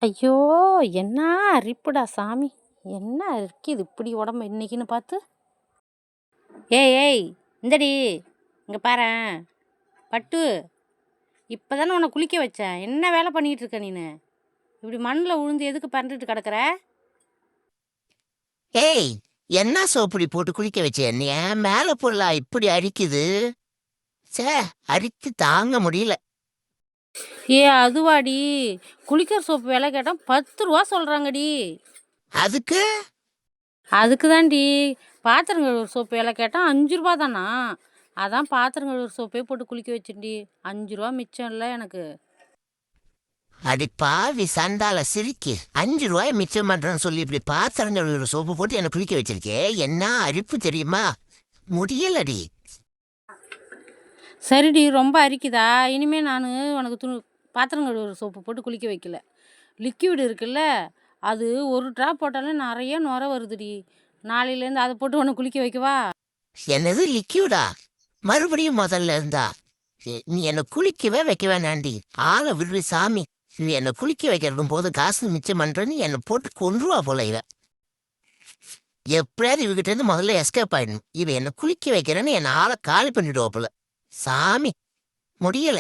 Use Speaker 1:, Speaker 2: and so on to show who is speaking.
Speaker 1: ஐயோ! என்ன அரிப்புடா சாமி! என்ன அரிக்குது இப்படி உடம்பு இன்னைக்குன்னு பார்த்து? ஏய் ஏய் இந்தடி இங்கே பாரேன். பட்டு இப்போ தானே உன்னை குளிக்க வச்சேன். என்ன வேலை பண்ணிகிட்டு இருக்க நீனு? இப்படி மண்ணில் உழுந்து எதுக்கு பறந்துட்டு கிடக்குற?
Speaker 2: ஏய், என்ன சோப்படி போட்டு குளிக்க வச்ச என்னைய? மேல பொருளா இப்படி அரிக்குது? சே, அரித்து தாங்க முடியல.
Speaker 1: ஏ அதுவாடி, குளிக்கிற சோப்பு விலை கேட்டால் 10 ரூபா சொல்கிறாங்கடி.
Speaker 2: அதுக்கு
Speaker 1: அதுக்கு தான்டி பாத்திரம் கழுவுற சோப்பு விலை கேட்டால் 5 ரூபா தானா. அதான் பாத்திரம் கழுவுற சோப்பே போட்டு குளிக்க வச்சுடி. 5 ரூபா மிச்சம் இல்லை எனக்கு.
Speaker 2: அடி பாவி சண்டால சிரிக்கு. 5 ரூபாய் மிச்சம் பண்றேன்னு சொல்லி இப்படி பாத்திரம் கழுவுற சோப்பு போட்டு என்ன குளிக்க வச்சிருக்கே. என்ன அரிப்பு தெரியுமா? முடியலடி.
Speaker 1: சரிடி, ரொம்ப அரிக்குதா? இனிமே நான் உனக்கு பாத்திரம் கழுவுற சோப்பு போட்டு குளிக்க வைக்கல. லிக்விட் இருக்குல்ல, அது ஒரு ட்ராப் போட்டாலே நிறைய நுர வருதுடி. நாளையிலேருந்து அதை போட்டு உனக்கு குளிக்க வைக்கவா?
Speaker 2: என்னது லிக்யூடா? மறுபடியும் முதல்ல இருந்தா? நீ என்ன குளிக்கவே வைக்க வேணாண்டி. ஆளை விடுவி சாமி. நீ என்ன குளிக்க வைக்கிறதும் போது காசு மிச்சம் பண்றேன்னு என்னை போட்டு கொன்றுவா போல இவ. எப்படியாவது இவகிட்ட இருந்து முதல்ல எஸ்கேப் ஆயிடணும். இவ என்ன குளிக்க வைக்கிறேன்னு என்ன ஆளை காலி பண்ணிடுவா போல. சாமி, முடியல.